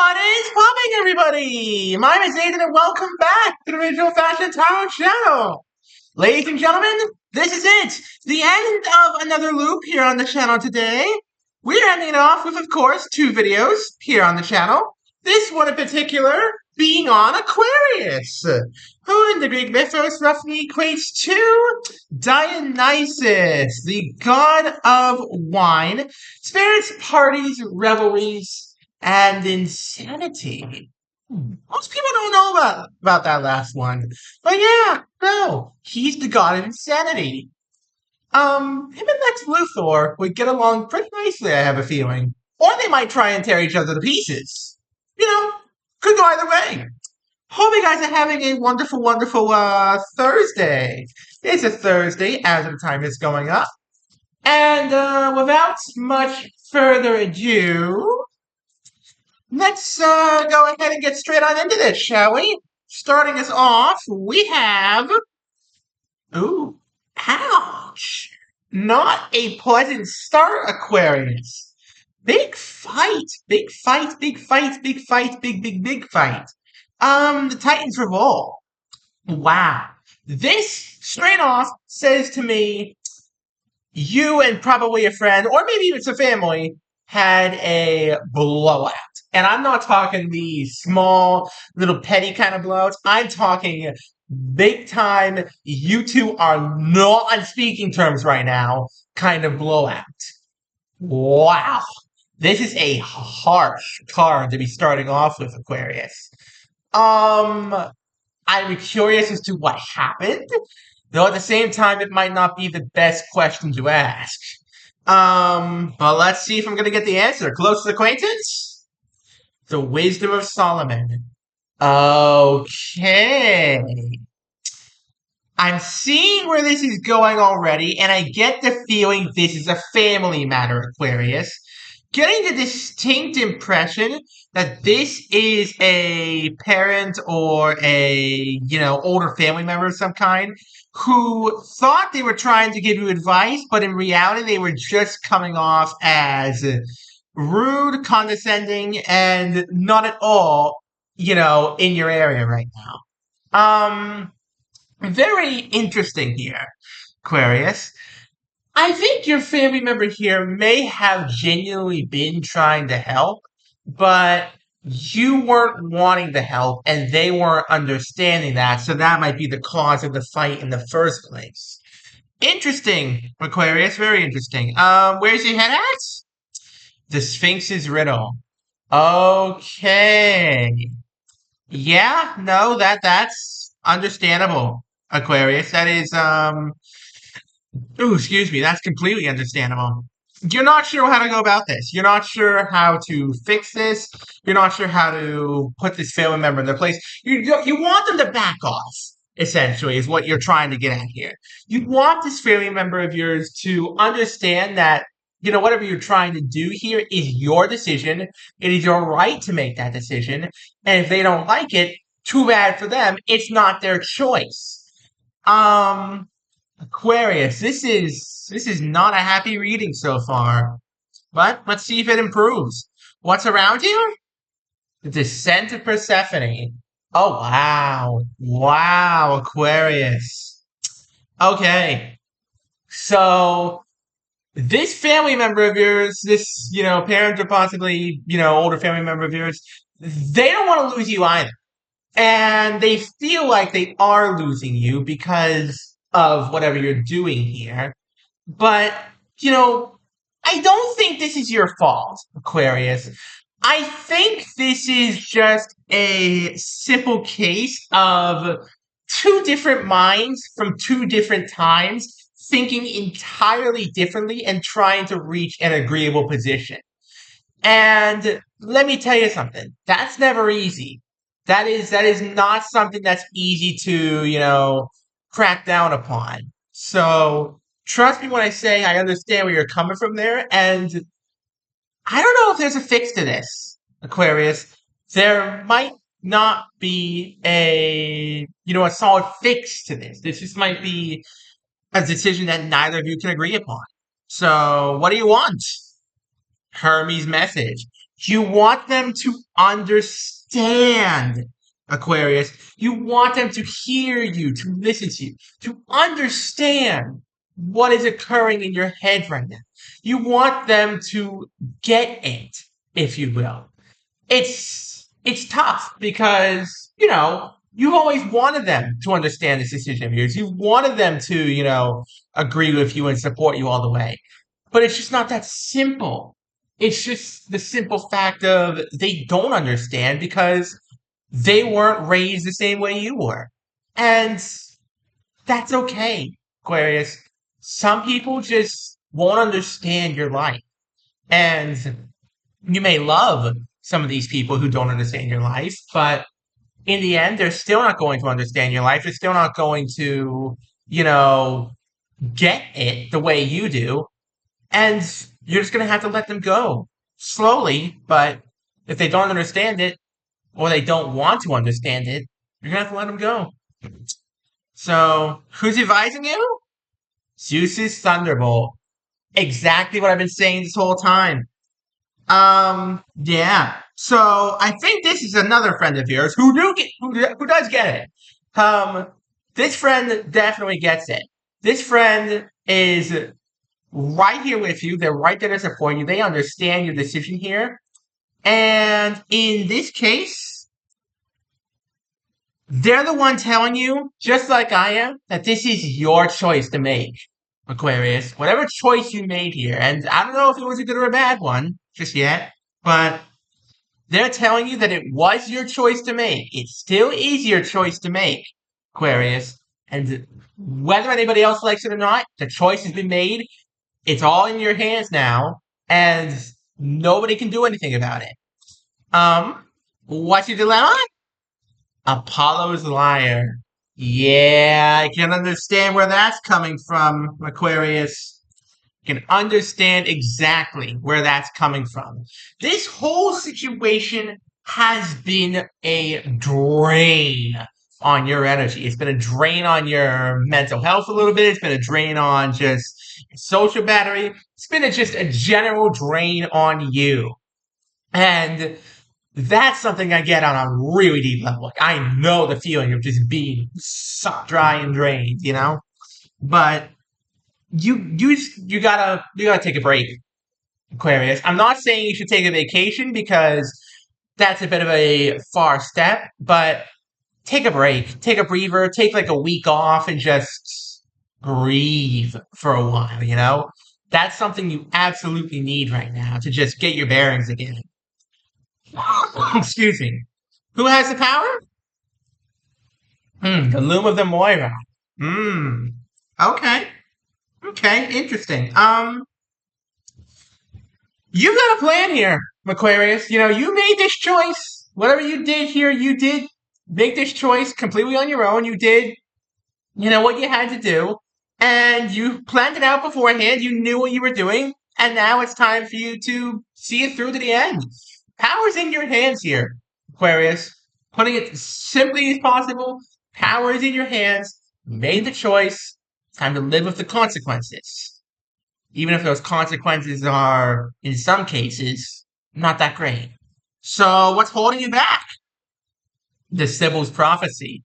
What is popping, everybody? My name is Nathan, and welcome back to the Original Fashion Tarot channel. Ladies and gentlemen, this is it. The end of another loop here on the channel today. We're ending it off with, of course, two videos here on the channel. This one in particular being on Aquarius, who in the Greek mythos roughly equates to Dionysus, the god of wine, spirits, parties, revelries, and insanity. Most people don't know about that last one. But yeah, no, he's the god of insanity. Him and Lex Luthor would get along pretty nicely, I have a feeling. Or they might try and tear each other to pieces. You know, could go either way. Hope you guys are having a wonderful, wonderful Thursday. It's a Thursday as the time is going up. And without much further ado, let's go ahead and get straight on into this, shall we? Starting us off, we have... Ooh, ouch! Not a pleasant start, Aquarius. Big fight, big fight, big fight, big fight, big fight. The Titans Revolt. Wow. This, straight off, says to me, you and probably a friend, or maybe even some family, had a blowout. And I'm not talking the small, little petty kind of blowouts. I'm talking big time, you two are not on speaking terms right now kind of blowout. Wow. This is a harsh card to be starting off with, Aquarius. I'm curious as to what happened, though at the same time it might not be the best question to ask. But let's see if I'm gonna get the answer. Closest acquaintance? The Wisdom of Solomon. Okay. I'm seeing where this is going already, and I get the feeling this is a family matter, Aquarius. Getting the distinct impression that this is a parent or a, older family member of some kind who thought they were trying to give you advice, but in reality they were just coming off as rude, condescending, and not at all, in your area right now. Very interesting here, Aquarius. I think your family member here may have genuinely been trying to help, but you weren't wanting the help and they weren't understanding that, so that might be the cause of the fight in the first place. Interesting, Aquarius, very interesting. Where's your head at? The Sphinx's riddle. Okay. Yeah, no, that's understandable, Aquarius. That is, ooh, excuse me, that's completely understandable. You're not sure how to go about this. You're not sure how to fix this. You're not sure how to put this family member in their place. You want them to back off, essentially, is what you're trying to get at here. You want this family member of yours to understand that, whatever you're trying to do here is your decision. It is your right to make that decision. And if they don't like it, too bad for them. It's not their choice. Aquarius, this is not a happy reading so far. But let's see if it improves. What's around you? The Descent of Persephone. Oh, wow. Wow, Aquarius. Okay. So, this family member of yours, this, parent or possibly, older family member of yours, they don't want to lose you either. And they feel like they are losing you because of whatever you're doing here. But, I don't think this is your fault, Aquarius. I think this is just a simple case of two different minds from two different times thinking entirely differently and trying to reach an agreeable position. And let me tell you something. That's never easy. That is not something that's easy to, crack down upon. So trust me when I say I understand where you're coming from there, and I don't know if there's a fix to this, Aquarius. There might not be a solid fix to this. This just might be a decision that neither of you can agree upon. So what do you want? Hermes' message. You want them to understand, Aquarius. You want them to hear you, to listen to you, to understand what is occurring in your head right now. You want them to get it, if you will. It's tough because, you've always wanted them to understand this decision of yours. You've wanted them to, agree with you and support you all the way. But it's just not that simple. It's just the simple fact of they don't understand because they weren't raised the same way you were. And that's okay, Aquarius. Some people just won't understand your life. And you may love some of these people who don't understand your life, but in the end, they're still not going to understand your life. They're still not going to, you know, get it the way you do. And you're just going to have to let them go slowly. But if they don't understand it or they don't want to understand it, you're going to have to let them go. So, who's advising you? Zeus's Thunderbolt. Exactly what I've been saying this whole time. Yeah. So I think this is another friend of yours who does get it. This friend definitely gets it. This friend is right here with you. They're right there to support you. They understand your decision here. And in this case, they're the one telling you, just like I am, that this is your choice to make, Aquarius. Whatever choice you made here, and I don't know if it was a good or a bad one just yet, but they're telling you that it was your choice to make. It still is your choice to make, Aquarius. And whether anybody else likes it or not, the choice has been made. It's all in your hands now, and nobody can do anything about it. What's your dilemma? Apollo's liar. Yeah, I can understand where that's coming from, Aquarius. Can understand exactly where that's coming from. This whole situation has been a drain on your energy. It's been a drain on your mental health a little bit. It's been a drain on just social battery. It's been just a general drain on you. And that's something I get on a really deep level. Like, I know the feeling of just being sucked dry and drained, But you gotta take a break, Aquarius. I'm not saying you should take a vacation because that's a bit of a far step, but take a break, take a breather, take like a week off and just breathe for a while. That's something you absolutely need right now to just get your bearings again. Excuse me. Who has the power? The Loom of the Moira. Hmm. Okay. Okay, interesting. You got a plan here, Aquarius. You made this choice. Whatever you did here, you did make this choice completely on your own. You did, what you had to do. And you planned it out beforehand. You knew what you were doing. And now it's time for you to see it through to the end. Power's in your hands here, Aquarius. Putting it as simply as possible, power is in your hands. You made the choice. Time to live with the consequences. Even if those consequences are, in some cases, not that great. So, what's holding you back? The Sibyl's prophecy.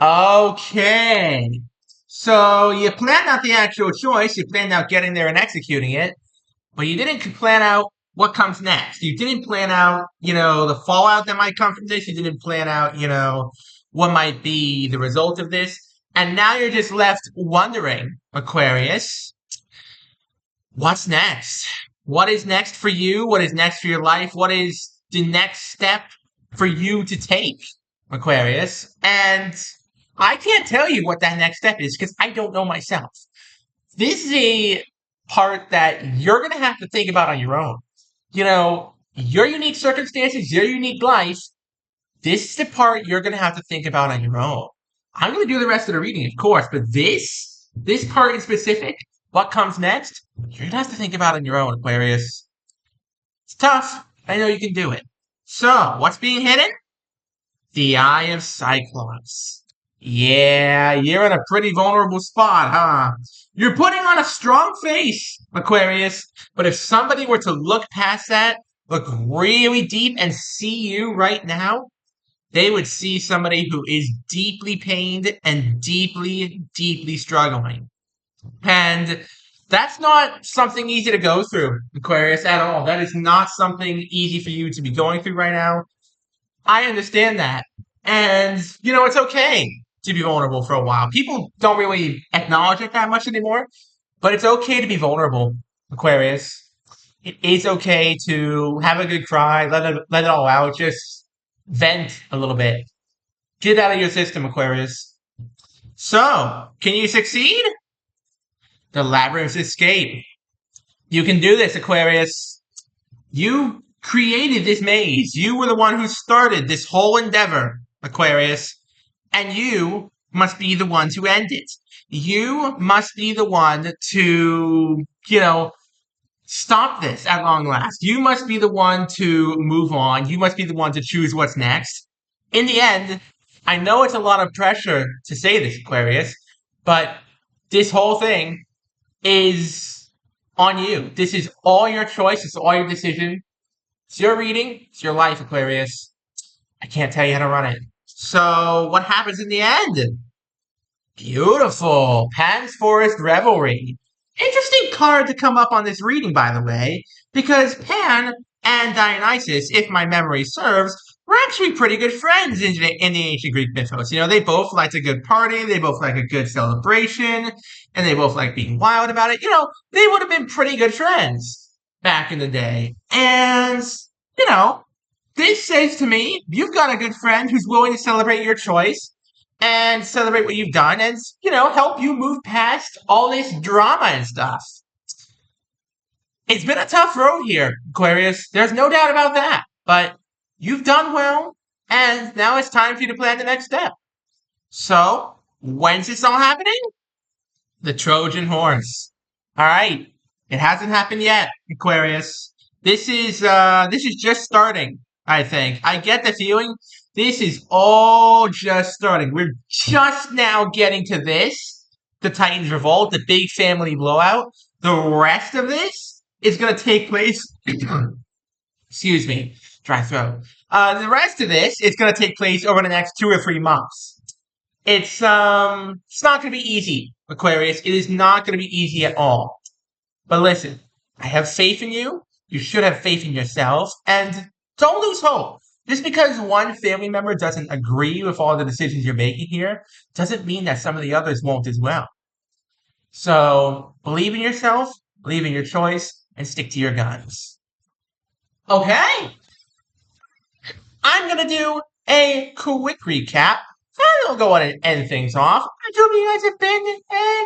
Okay. So, you planned out the actual choice, you planned out getting there and executing it, but you didn't plan out what comes next. You didn't plan out, the fallout that might come from this. You didn't plan out, what might be the result of this. And now you're just left wondering, Aquarius, what's next? What is next for you? What is next for your life? What is the next step for you to take, Aquarius? And I can't tell you what that next step is because I don't know myself. This is a part that you're going to have to think about on your own. Your unique circumstances, your unique life, this is the part you're going to have to think about on your own. I'm going to do the rest of the reading, of course, but this part in specific, what comes next, you're going to have to think about on your own, Aquarius. It's tough. I know you can do it. So, what's being hidden? The Eye of Cyclops. Yeah, you're in a pretty vulnerable spot, huh? You're putting on a strong face, Aquarius, but if somebody were to look past that, look really deep and see you right now, they would see somebody who is deeply pained and deeply, deeply struggling. And that's not something easy to go through, Aquarius, at all. That is not something easy for you to be going through right now. I understand that. And, it's okay to be vulnerable for a while. People don't really acknowledge it that much anymore, but it's okay to be vulnerable, Aquarius. It is okay to have a good cry, let it all out, just vent a little bit. Get out of your system, Aquarius. So, can you succeed? The labyrinth's escape. You can do this, Aquarius. You created this maze. You were the one who started this whole endeavor, Aquarius. And you must be the one to end it. You must be the one to, stop this at long last. You must be the one to move on. You must be the one to choose what's next. In the end, I know it's a lot of pressure to say this, Aquarius, but this whole thing is on you. This is all your choice. It's all your decision. It's your reading. It's your life, Aquarius. I can't tell you how to run it. So, what happens in the end? Beautiful. Pan's Forest Revelry. Interesting card to come up on this reading, by the way, because Pan and Dionysus, if my memory serves, were actually pretty good friends in the ancient Greek mythos. They both liked a good party, they both like a good celebration, and they both like being wild about it. They would have been pretty good friends back in the day. And, this says to me, you've got a good friend who's willing to celebrate your choice and celebrate what you've done and, help you move past all this drama and stuff. It's been a tough road here, Aquarius. There's no doubt about that. But you've done well, and now it's time for you to plan the next step. So, when's this all happening? The Trojan horse. All right. It hasn't happened yet, Aquarius. This is just starting, I think. I get the feeling this is all just starting. We're just now getting to this, the Titans Revolt, the big family blowout. The rest of this is going to take place. Excuse me, dry throat. The rest of this is going to take place over the next 2 or 3 months. It's not going to be easy, Aquarius. It is not going to be easy at all. But listen, I have faith in you. You should have faith in yourself, and don't lose hope. Just because one family member doesn't agree with all the decisions you're making here doesn't mean that some of the others won't as well. So believe in yourself, believe in your choice, and stick to your guns. Okay. I'm going to do a quick recap. I'll go on and end things off. I hope you guys have been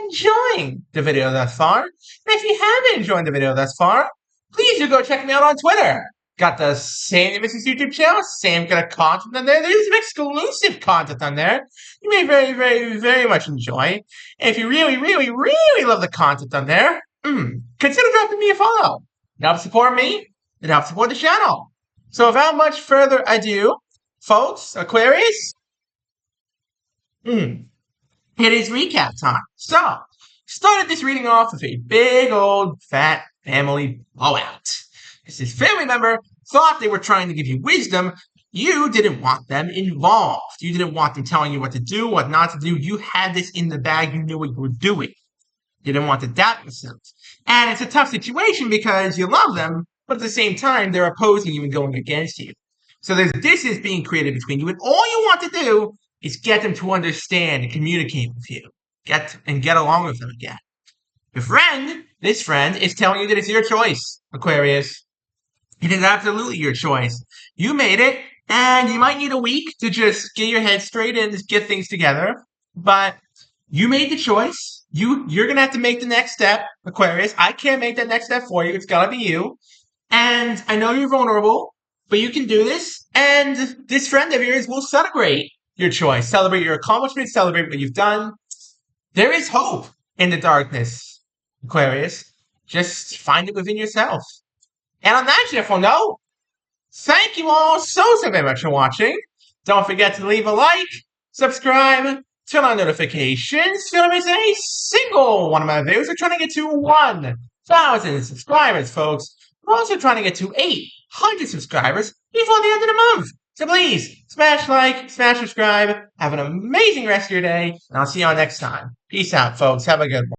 enjoying the video thus far. And if you haven't enjoyed the video thus far, please do go check me out on Twitter. Got the same Mrs. YouTube channel, same kind of content on there. There's some exclusive content on there you may very, very, very much enjoy. And if you really, really, really love the content on there, consider dropping me a follow. It helps support me. It helps support the channel. So without much further ado, folks, Aquarius, it is recap time. So, started this reading off with a big old fat family blowout. This family member thought they were trying to give you wisdom. You didn't want them involved. You didn't want them telling you what to do, what not to do. You had this in the bag. You knew what you were doing. You didn't want to doubt yourselves. And it's a tough situation because you love them, but at the same time, they're opposing you and going against you. So there's distance being created between you, and all you want to do is get them to understand and communicate with you. Get along with them again. This friend, is telling you that it's your choice, Aquarius. It is absolutely your choice. You made it, and you might need a week to just get your head straight and just get things together. But you made the choice. You're going to have to make the next step, Aquarius. I can't make that next step for you. It's got to be you. And I know you're vulnerable, but you can do this. And this friend of yours will celebrate your choice. Celebrate your accomplishments. Celebrate what you've done. There is hope in the darkness, Aquarius. Just find it within yourself. And on that cheerful note, thank you all so very much for watching. Don't forget to leave a like, subscribe, turn on notifications so you don't miss a single one of my videos. We're trying to get to 1,000 subscribers, folks. We're also trying to get to 100 subscribers before the end of the month. So please, smash like, smash subscribe. Have an amazing rest of your day, and I'll see you all next time. Peace out, folks. Have a good one.